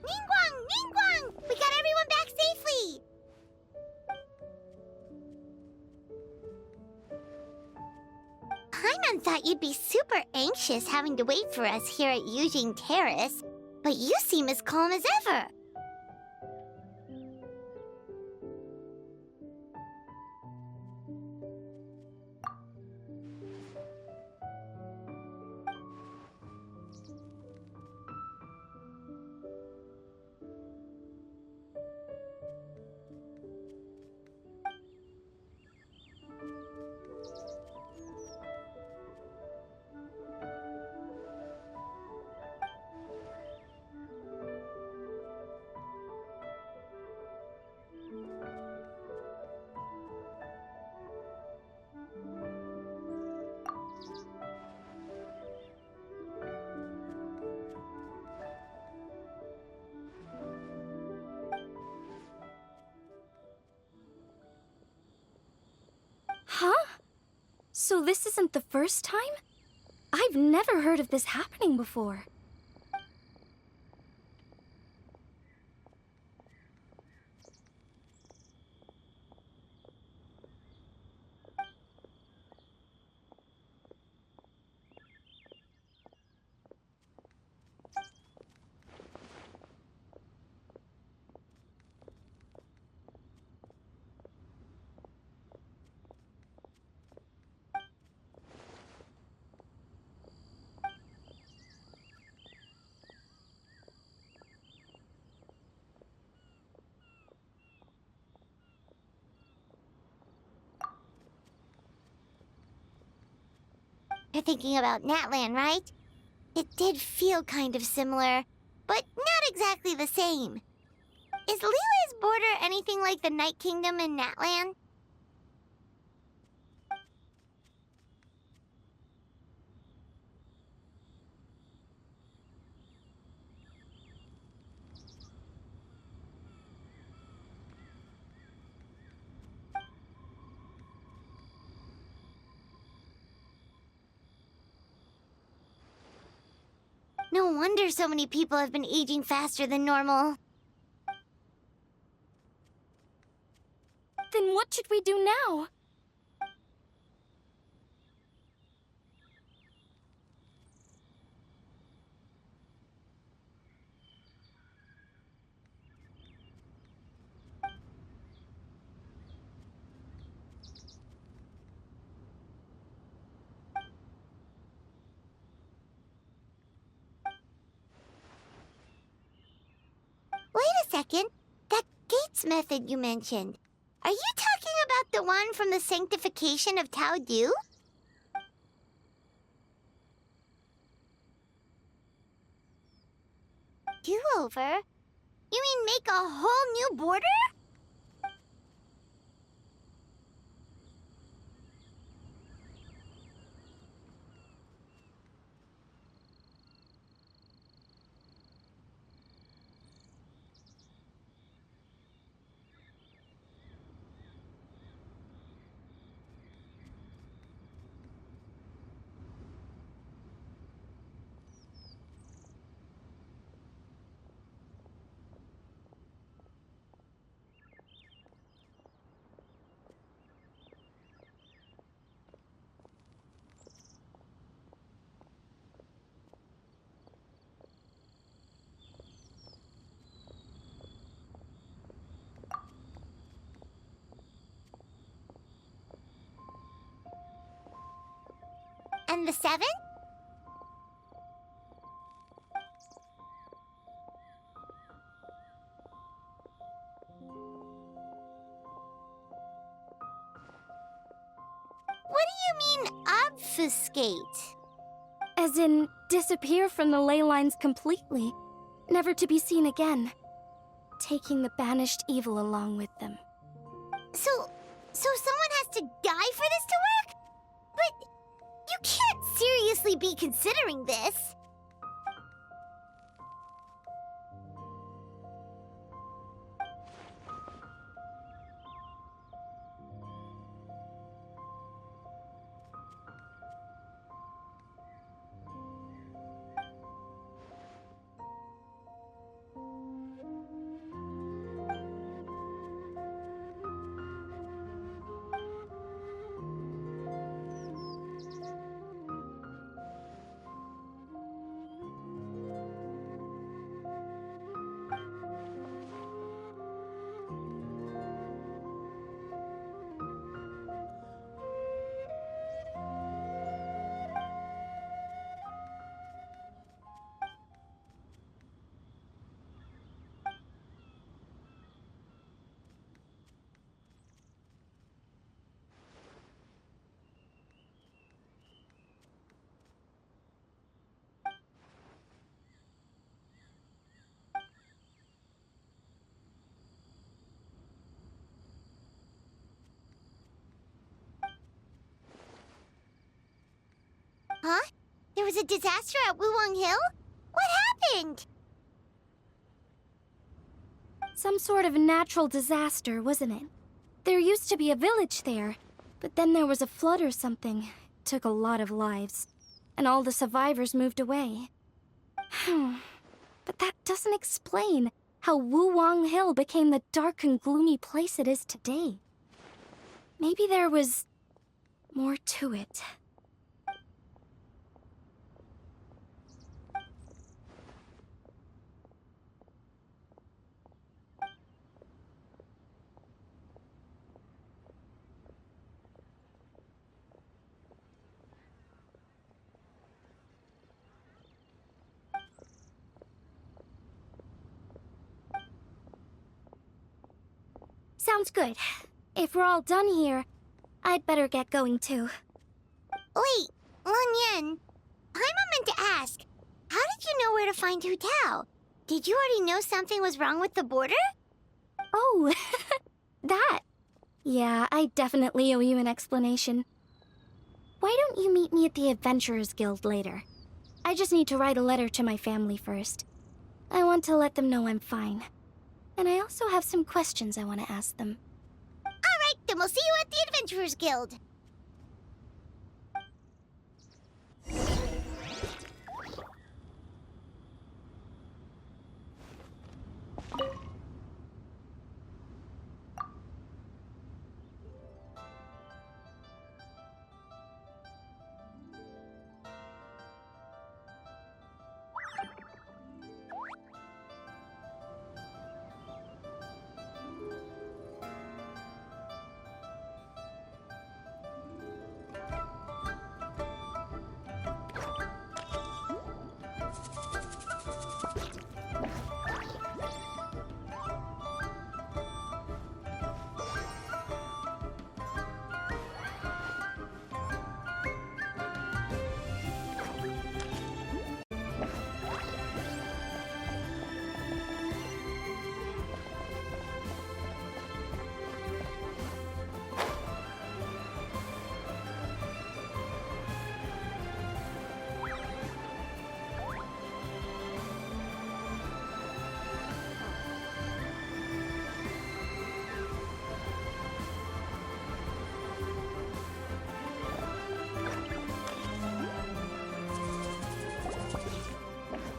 Ningguang! Ningguang! We got everyone back safely! Paimon thought you'd be super anxious having to wait for us here at Yujing Terrace, but you seem as calm as ever. Huh? So this isn't the first time? I've never heard of this happening before. You're thinking about Natlan, right? It did feel kind of similar, but not exactly the same. Is Liyue's border anything like the Night Kingdom in Natlan? No wonder so many people have been aging faster than normal. Then what should we do now? Wait a second. That Gates method you mentioned. Are you talking about the one from the sanctification of Tao Du? Do-over? You mean make a whole new border? And the 7? gate. As in, disappear from the ley lines completely, never to be seen again, taking the banished evil along with them. So someone has to die for this to work? But you can't seriously be considering this. Huh? There was a disaster at Wuwang Hill? What happened? Some sort of natural disaster, wasn't it? There used to be a village there, but then there was a flood or something. It took a lot of lives, and all the survivors moved away. But that doesn't explain how Wuwang Hill became the dark and gloomy place it is today. Maybe there was more to it. Sounds good. If we're all done here, I'd better get going too. Wait, Lun Yen. Paimon meant to ask, how did you know where to find Hu Tao? Did you already know something was wrong with the border? Oh, that. Yeah, I definitely owe you an explanation. Why don't you meet me at the Adventurers Guild later? I just need to write a letter to my family first. I want to let them know I'm fine. And I also have some questions I want to ask them. All right, then we'll see you at the Adventurers Guild.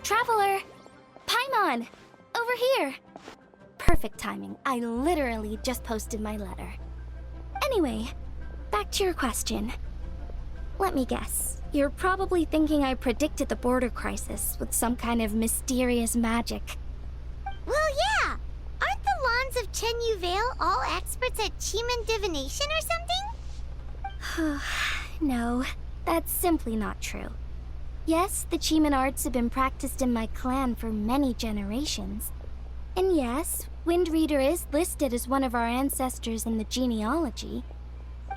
Traveler! Paimon! Over here! Perfect timing. I literally just posted my letter. Anyway, back to your question. Let me guess. You're probably thinking I predicted the border crisis with some kind of mysterious magic. Well, yeah. Aren't the Lawns of Chen Yu Vale all experts at Chiman divination or something? No, that's simply not true. Yes, the Chiman arts have been practiced in my clan for many generations. And yes, Windreader is listed as one of our ancestors in the genealogy.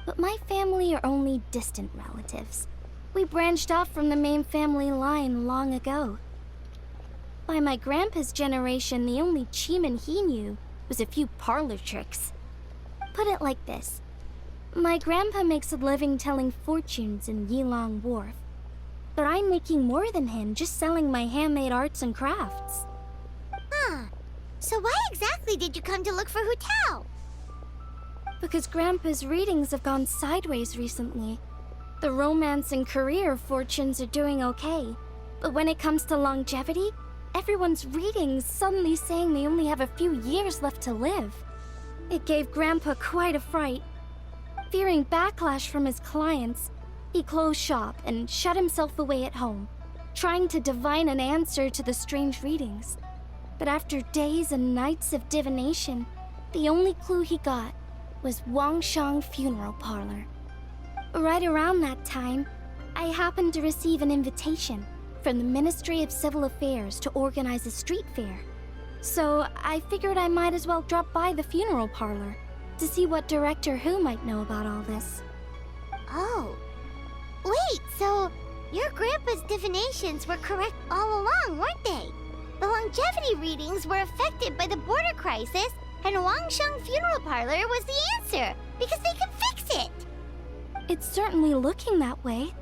But my family are only distant relatives. We branched off from the main family line long ago. By my grandpa's generation, the only Cheeman he knew was a few parlor tricks. Put it like this. My grandpa makes a living telling fortunes in Yilong Wharf, but I'm making more than him just selling my handmade arts and crafts. Huh. So why exactly did you come to look for Hu Tao? Because Grandpa's readings have gone sideways recently. The romance and career fortunes are doing okay, but when it comes to longevity, everyone's readings suddenly saying they only have a few years left to live. It gave Grandpa quite a fright. Fearing backlash from his clients, he closed shop and shut himself away at home, trying to divine an answer to the strange readings. But after days and nights of divination, the only clue he got was Wangshang Funeral Parlor. Right around that time, I happened to receive an invitation from the Ministry of Civil Affairs to organize a street fair. So I figured I might as well drop by the funeral parlor to see what Director Hu might know about all this. Oh. Wait, so your grandpa's divinations were correct all along, weren't they? The longevity readings were affected by the border crisis, and Wangsheng Funeral Parlor was the answer, because they could fix it! It's certainly looking that way.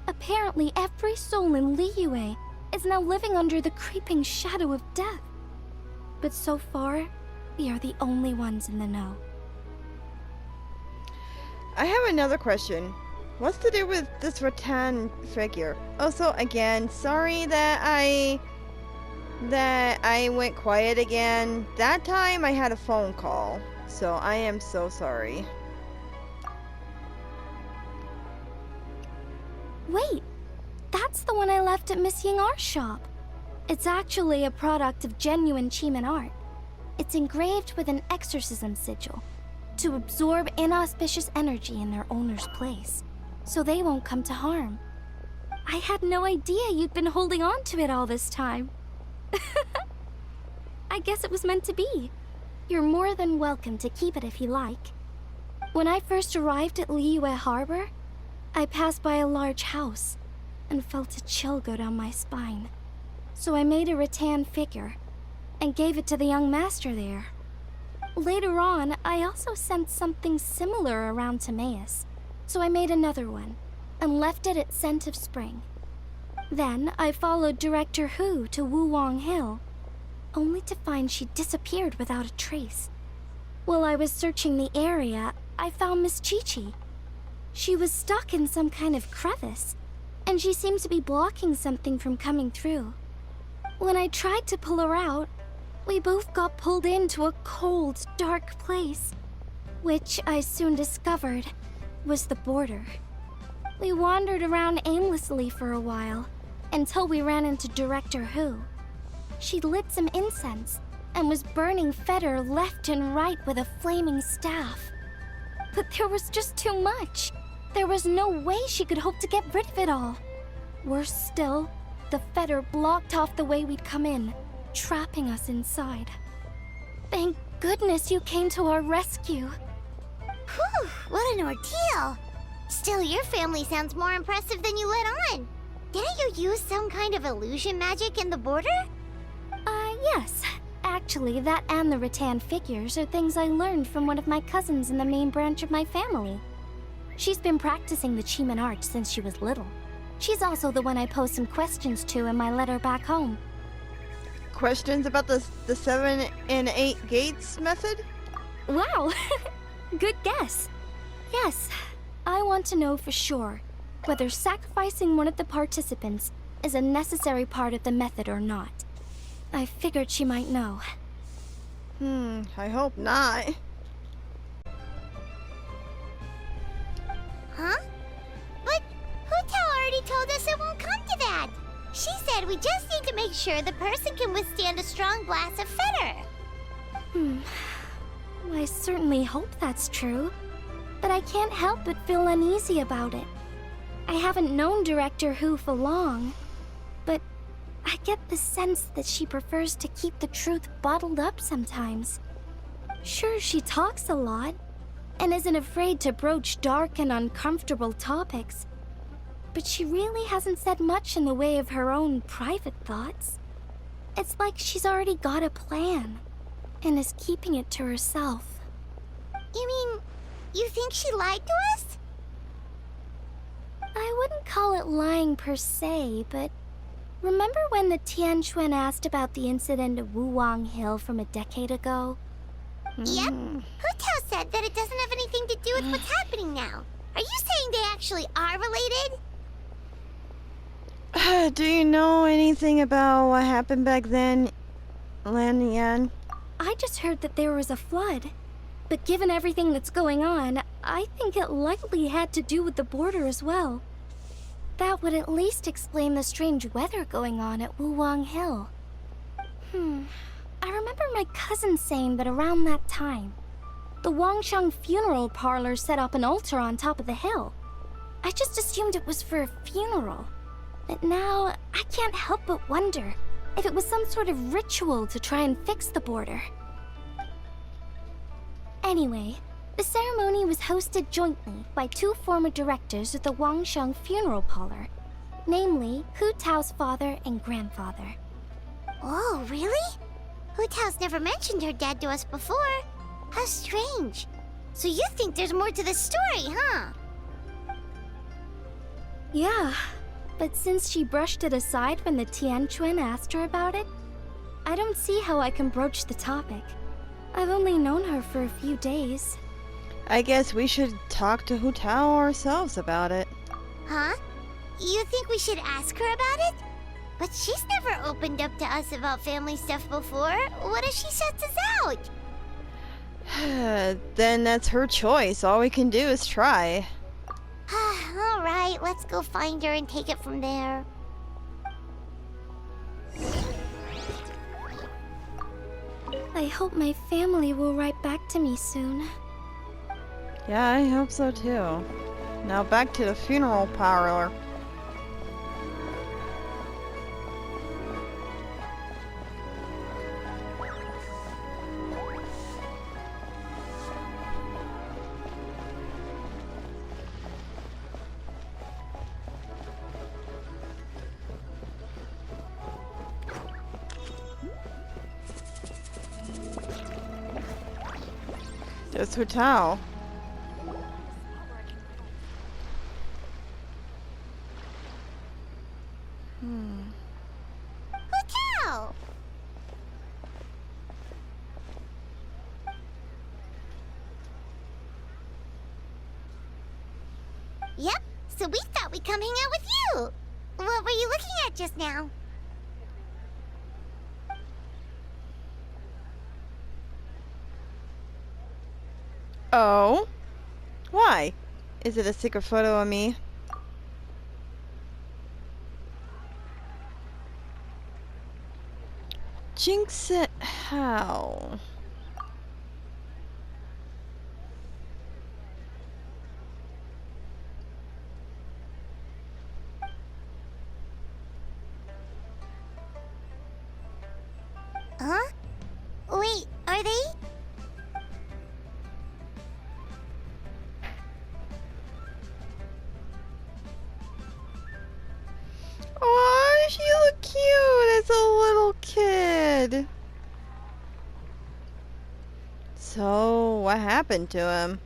Apparently, every soul in Liyue is now living under the creeping shadow of death. But so far, we are the only ones in the know. I have another question. What's to do with this rattan figure? Also, again, sorry that I went quiet again. That time I had a phone call, so I am so sorry. Wait, that's the one I left at Miss Ying Art Shop. It's actually a product of genuine Cheeman art. It's engraved with an exorcism sigil to absorb inauspicious energy in their owner's place, so they won't come to harm. I had no idea you'd been holding on to it all this time. I guess it was meant to be. You're more than welcome to keep it if you like. When I first arrived at Liyue Harbor, I passed by a large house and felt a chill go down my spine. So I made a rattan figure and gave it to the young master there. Later on, I also sensed something similar around Timaeus, so I made another one and left it at Scent of Spring. Then I followed Director Hu to Wuwang Hill, only to find she disappeared without a trace. While I was searching the area, I found Miss Chi-Chi. She was stuck in some kind of crevice, and she seemed to be blocking something from coming through. When I tried to pull her out, we both got pulled into a cold, dark place, which I soon discovered was the border. We wandered around aimlessly for a while, until we ran into Director Hu. She lit some incense and was burning Feder left and right with a flaming staff. But there was just too much. There was no way she could hope to get rid of it all. Worse still, the Feder blocked off the way we'd come in, trapping us inside. Thank goodness you came to our rescue. Whew, what an ordeal! Still, your family sounds more impressive than you let on. Didn't you use some kind of illusion magic in the border? Yes. Actually, that and the rattan figures are things I learned from one of my cousins in the main branch of my family. She's been practicing the Cheeman art since she was little. She's also the one I posed some questions to in my letter back home. Questions about the 7 and 8 gates method? Wow! Good guess. Yes, I want to know for sure whether sacrificing one of the participants is a necessary part of the method or not. I figured she might know. I hope not. Huh? But Hu Tao already told us it won't come to that. She said we just need to make sure the person can withstand a strong blast of Feder. I certainly hope that's true, but I can't help but feel uneasy about it. I haven't known Director Hu for long, but I get the sense that she prefers to keep the truth bottled up sometimes. Sure, she talks a lot, and isn't afraid to broach dark and uncomfortable topics, but she really hasn't said much in the way of her own private thoughts. It's like she's already got a plan, and is keeping it to herself. You mean, you think she lied to us? I wouldn't call it lying per se, but remember when the Tianquan asked about the incident at Wuwang Hill from a decade ago? Yep. Hu Tao said that it doesn't have anything to do with what's happening now. Are you saying they actually are related? Do you know anything about what happened back then, Lan Yan? I just heard that there was a flood. But given everything that's going on, I think it likely had to do with the border as well. That would at least explain the strange weather going on at Wuwang Hill. I remember my cousin saying that around that time, the Wangshang funeral parlor set up an altar on top of the hill. I just assumed it was for a funeral. But now, I can't help but wonder if it was some sort of ritual to try and fix the border. Anyway, the ceremony was hosted jointly by two former directors of the Wangsheng funeral parlor, namely Hu Tao's father and grandfather. Oh, really? Hu Tao's never mentioned her dad to us before. How strange. So you think there's more to the story, huh? Yeah, but since she brushed it aside when the Tianquan asked her about it, I don't see how I can broach the topic. I've only known her for a few days. I guess we should talk to Hu Tao ourselves about it. Huh? You think we should ask her about it? But she's never opened up to us about family stuff before. What if she shuts us out? Then that's her choice. All we can do is try. All right, let's go find her and take it from there. I hope my family will write back to me soon. Yeah, I hope so too. Now back to the funeral parlor. There's Hu Tao. Hu Tao! Yep, so we thought we'd come hang out with you. What were you looking at just now? Oh? Why? Is it a secret photo of me? Jinx it how? Huh? Wait, are they? Oh, she look cute as a little kid. So, what happened to him?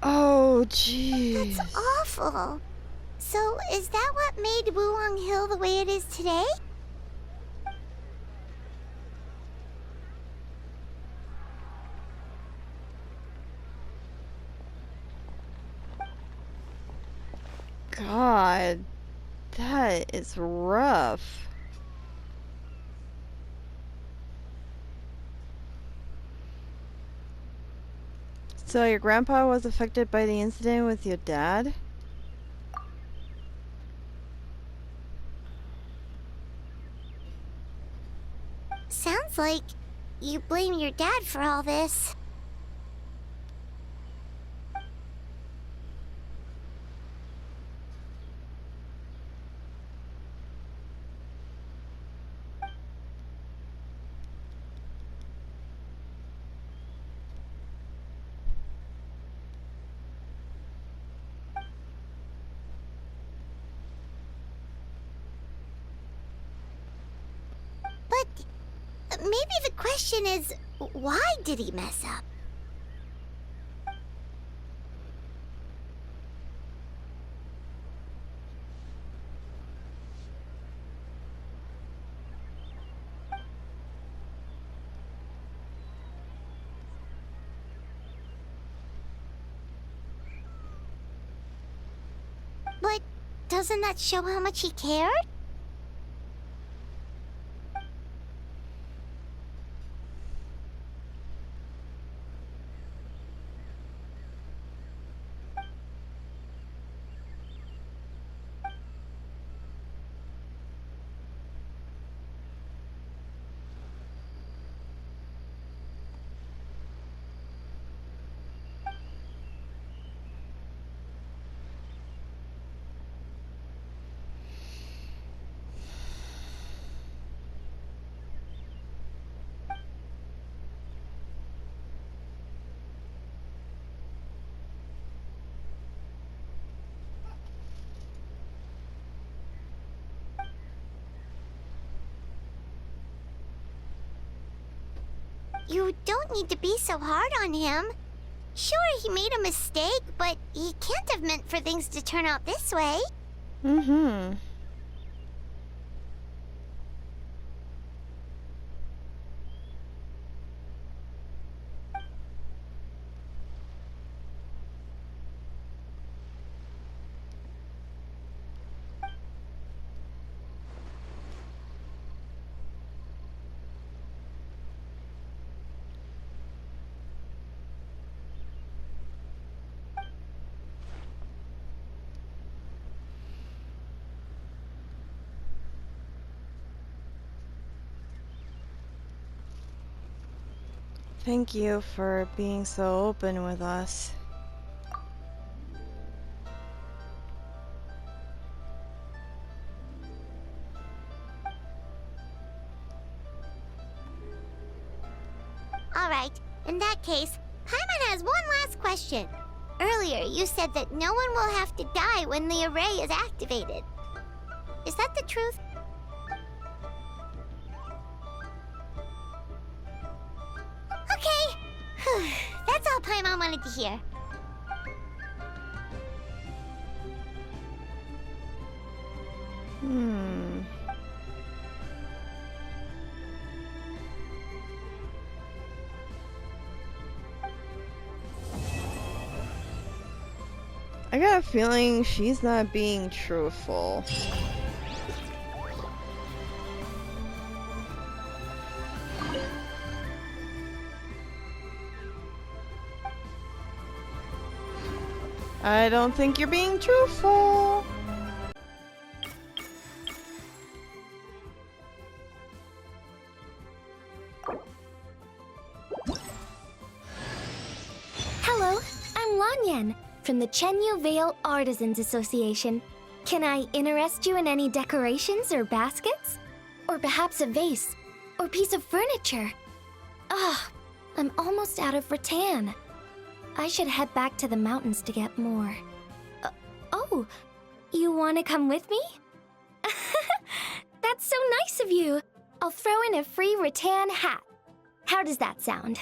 Oh, jeez. That's awful. So, is that what made Wuwang Hill the way it is today? God, that is rough. So your grandpa was affected by the incident with your dad? Sounds like you blame your dad for all this. Maybe the question is, why did he mess up? But doesn't that show how much he cared? You don't need to be so hard on him. Sure, he made a mistake, but he can't have meant for things to turn out this way. Mm-hmm. Thank you for being so open with us. Alright, in that case, Paimon has one last question. Earlier, you said that no one will have to die when the array is activated. Is that the truth? Okay! That's all Paimon wanted to hear. I got a feeling she's not being truthful. I don't think you're being truthful. Hello, I'm Lanyan from the Chenyu Vale Artisans Association. Can I interest you in any decorations or baskets? Or perhaps a vase or piece of furniture? Ah, I'm almost out of rattan. I should head back to the mountains to get more. Oh, you want to come with me? That's so nice of you. I'll throw in a free rattan hat. How does that sound?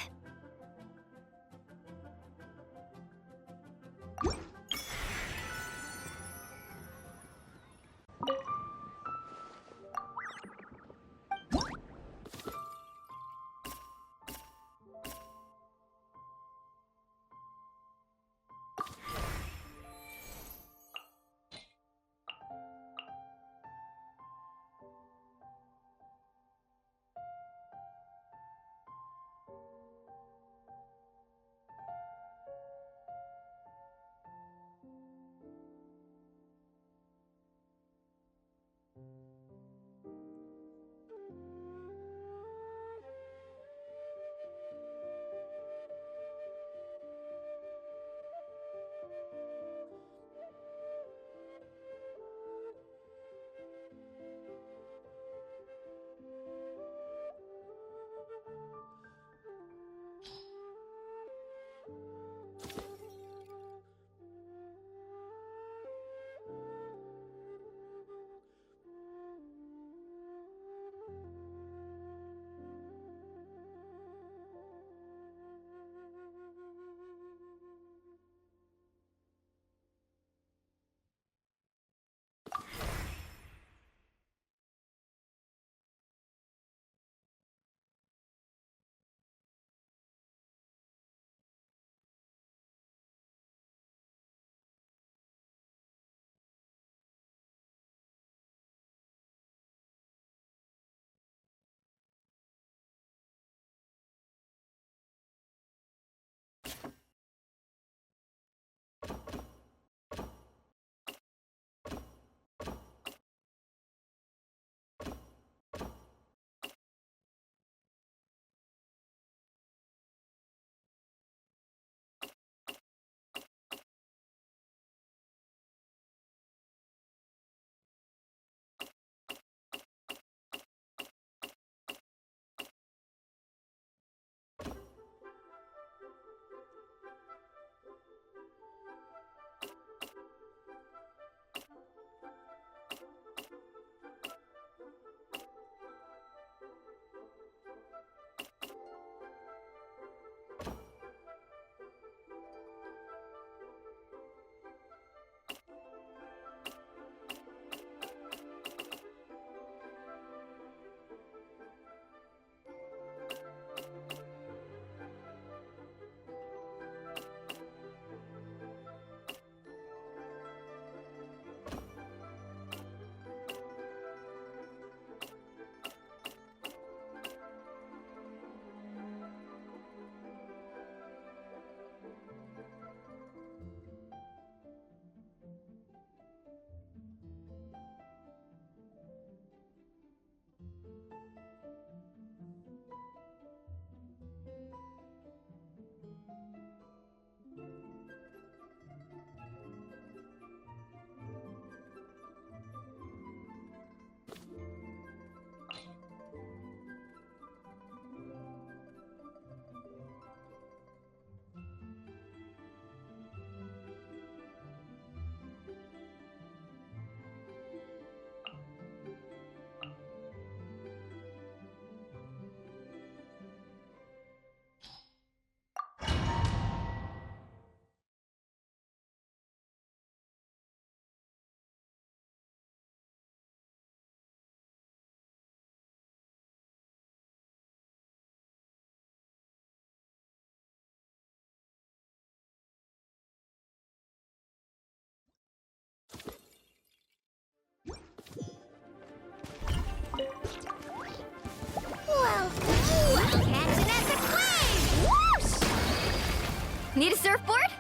Need a surfboard?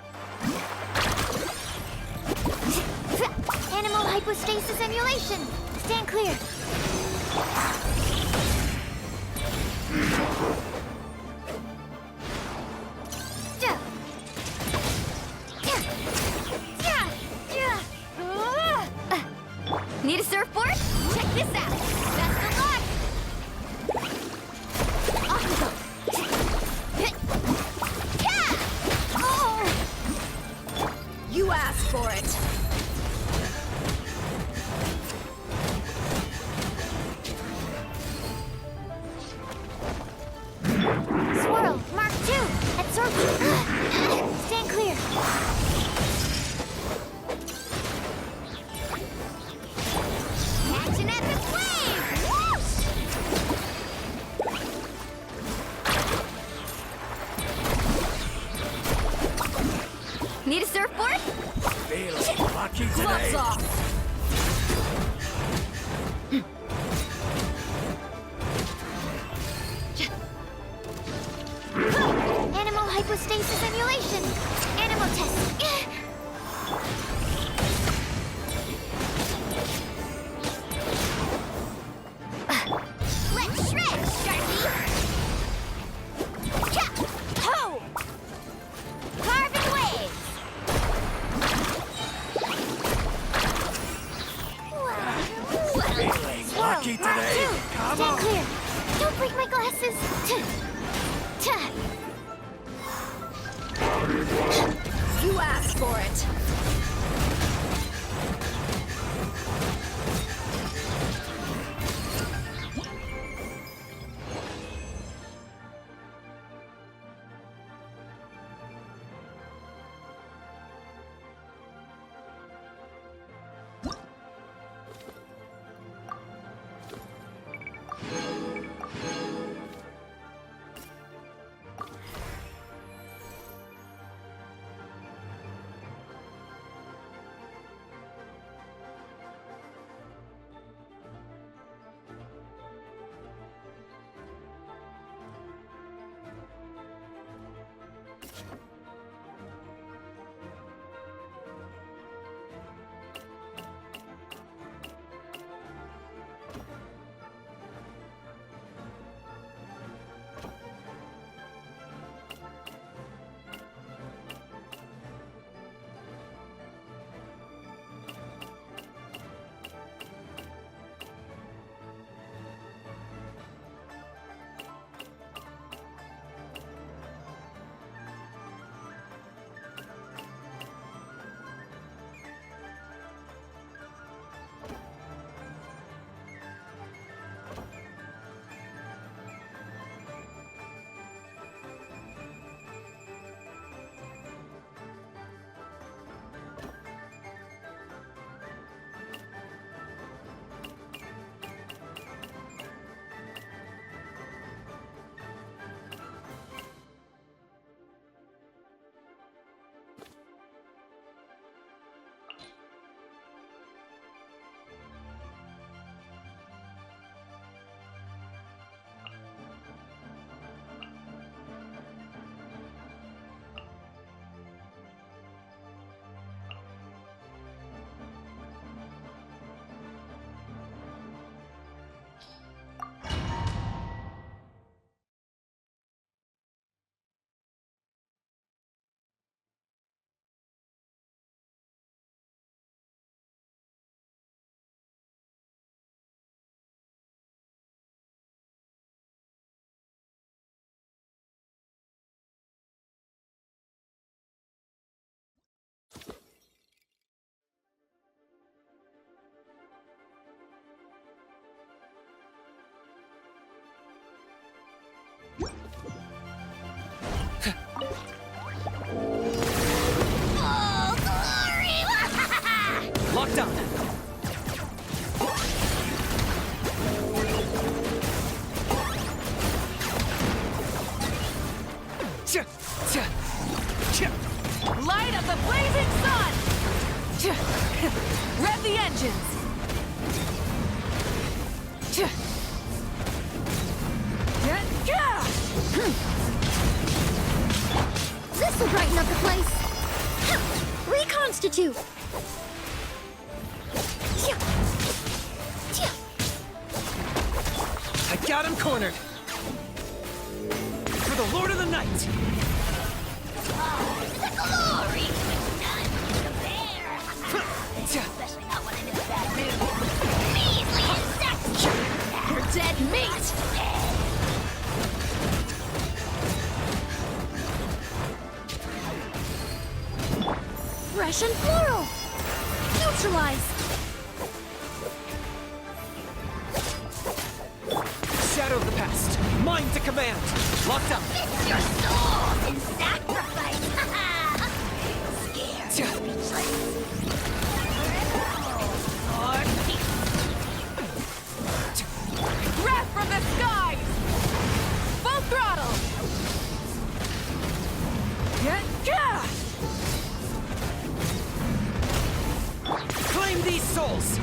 Animal hypostasis emulation. Stand clear. Need a surfboard? Check this out. Best of luck. Off we go. Oh! You asked for it. Swirl, Mark 2, absorption. Stand clear. Catch an epic wave! Whoosh! Need a surfboard? Feeling lucky Gloves today. off. Animal hypostasis emulation. Animal test. Let's shred, Sharpie. Cha! Ho! Carbon waves. Feeling lucky Mark today. 2, Come stand on. clear. Don't break my glasses. Ta. You asked for it. Oh, glory! Lockdown. Ch- ch- ch- Light up the blazing sun! Rev the engines! The This'll brighten up the place. Reconstitute! I got him cornered. For the Lord of the Night. The glory! None compare! Especially not when I'm in a bad mood. Measly insect! You're dead meat! Fresh and floral! Neutralize! Shadow of the past. Mine to command. Locked up. It's your soul in sacrifice! Scared, speechless. Breath from the skies! Full throttle! Yeah! Claim these souls.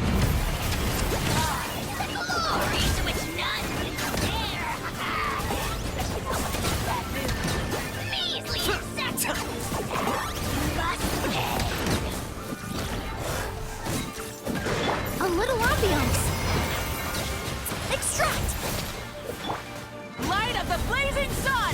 The glory to which none can compare! Especially not when I'm in a bad mood. Measly insect! Must pay! A little ambiance! Extract! Light of the blazing sun!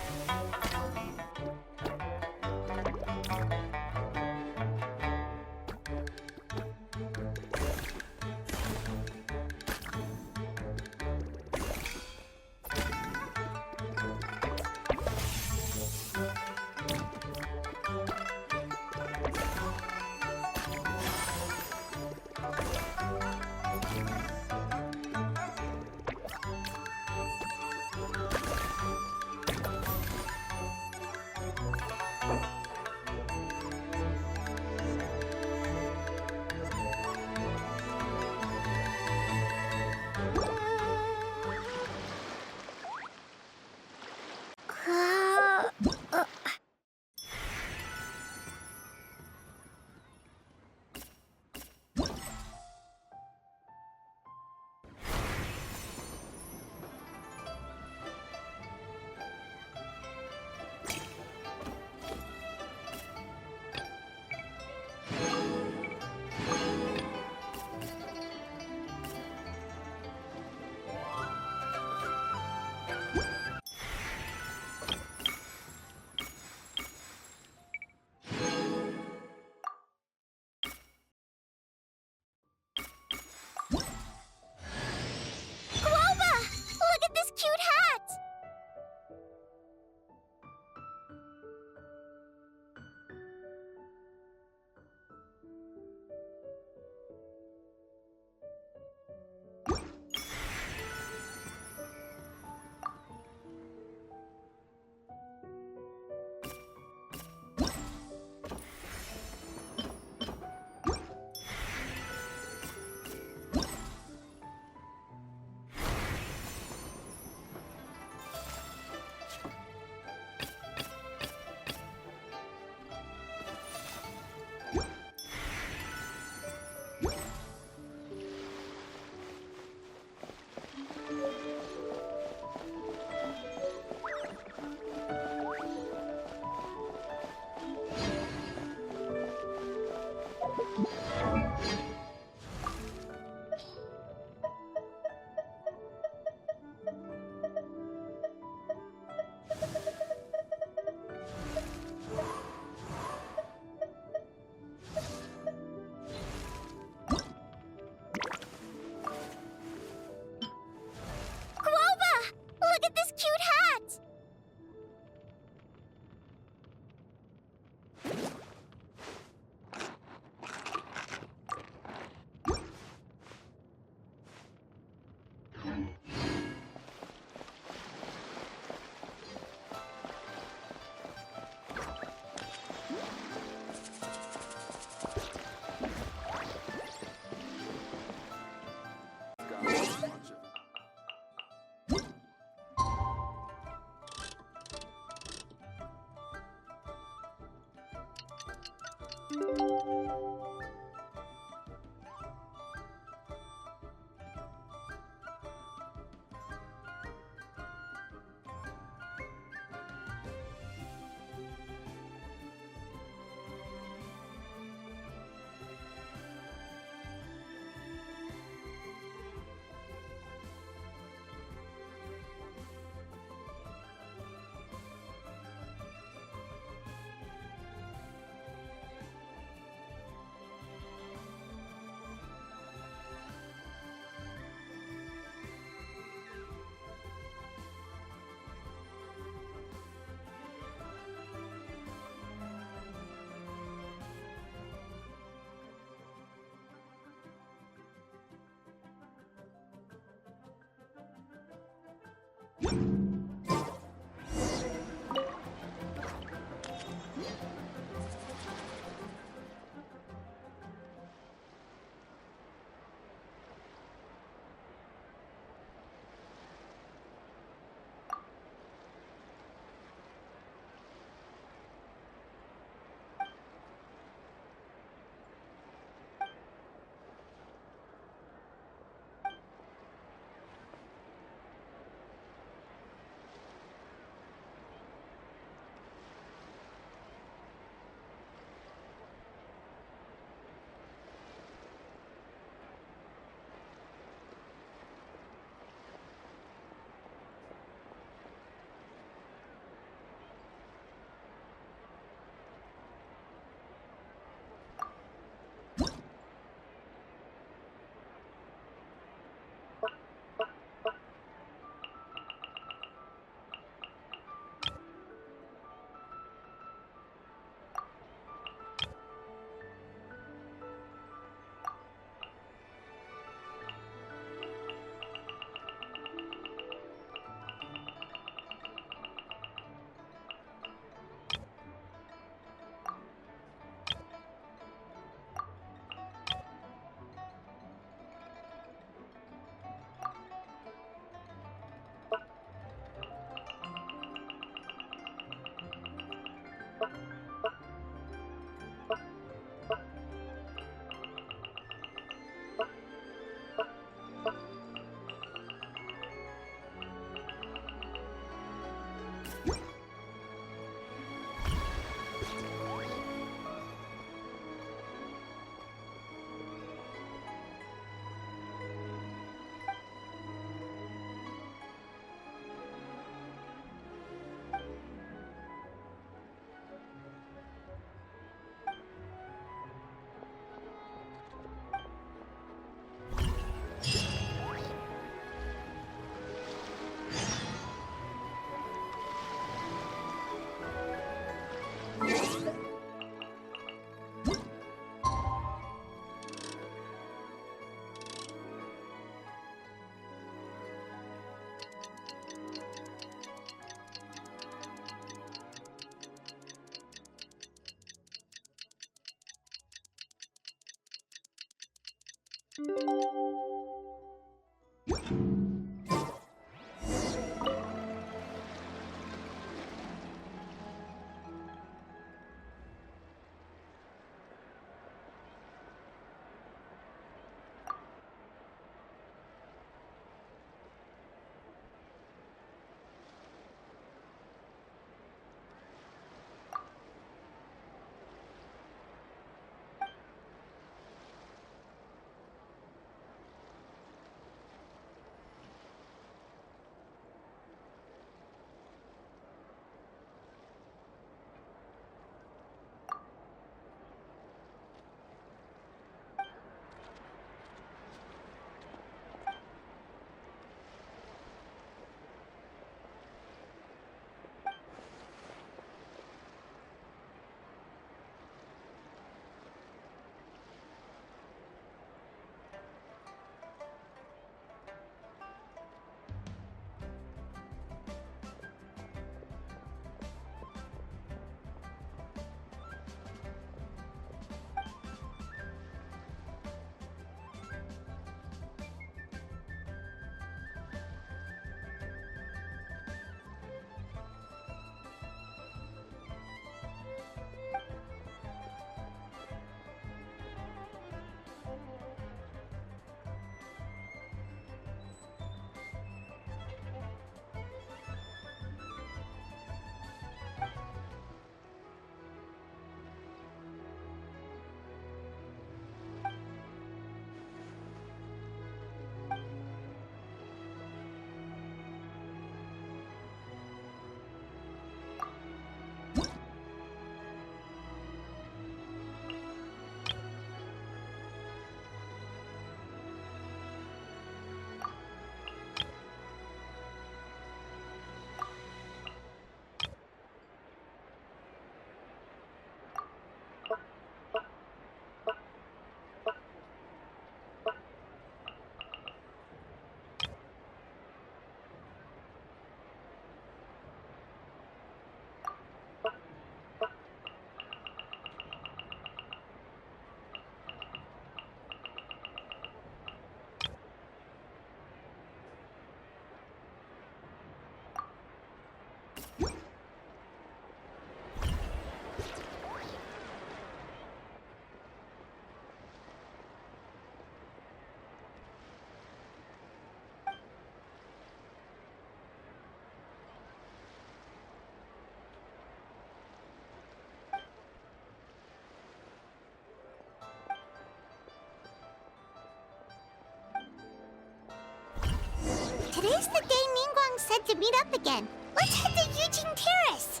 Today's the day Ningguang said to meet up again. Let's head to Yujing Terrace.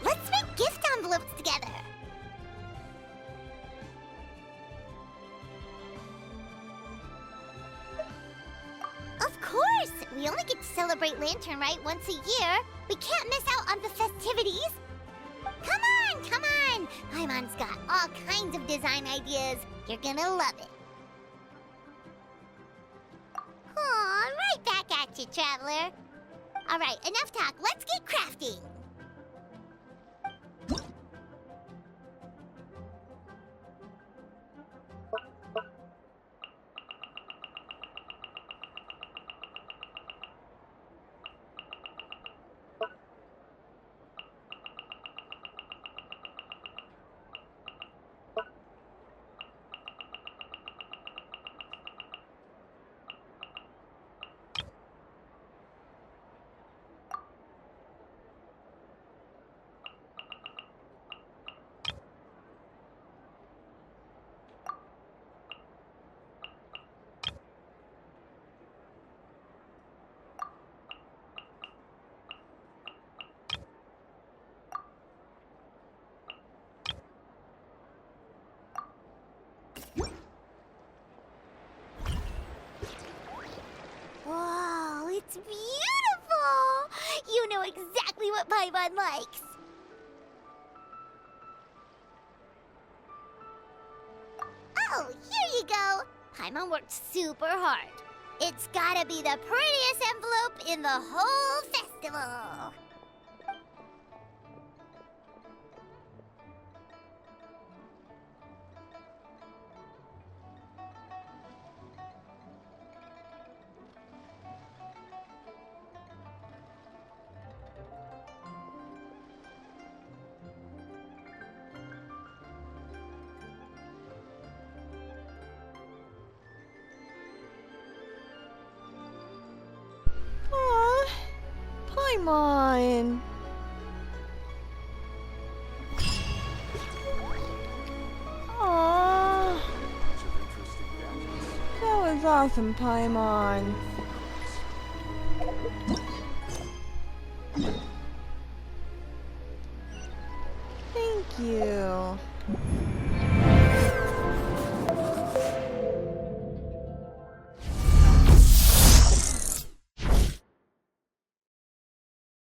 Let's make gift envelopes together. course! We only get to celebrate Lantern Rite once a year. We can't miss out on the festivities. Come on! Paimon's got all kinds of design ideas. You're gonna love it. Aw, right back at you, Traveler. Alright, enough talk. Let's get crafting. Whoa, it's beautiful! You know exactly what Paimon likes. Oh, here you go. Paimon worked super hard. It's gotta be the prettiest envelope in the whole festival. Aw, Paimon. Aw, that was awesome, Paimon. Thank you.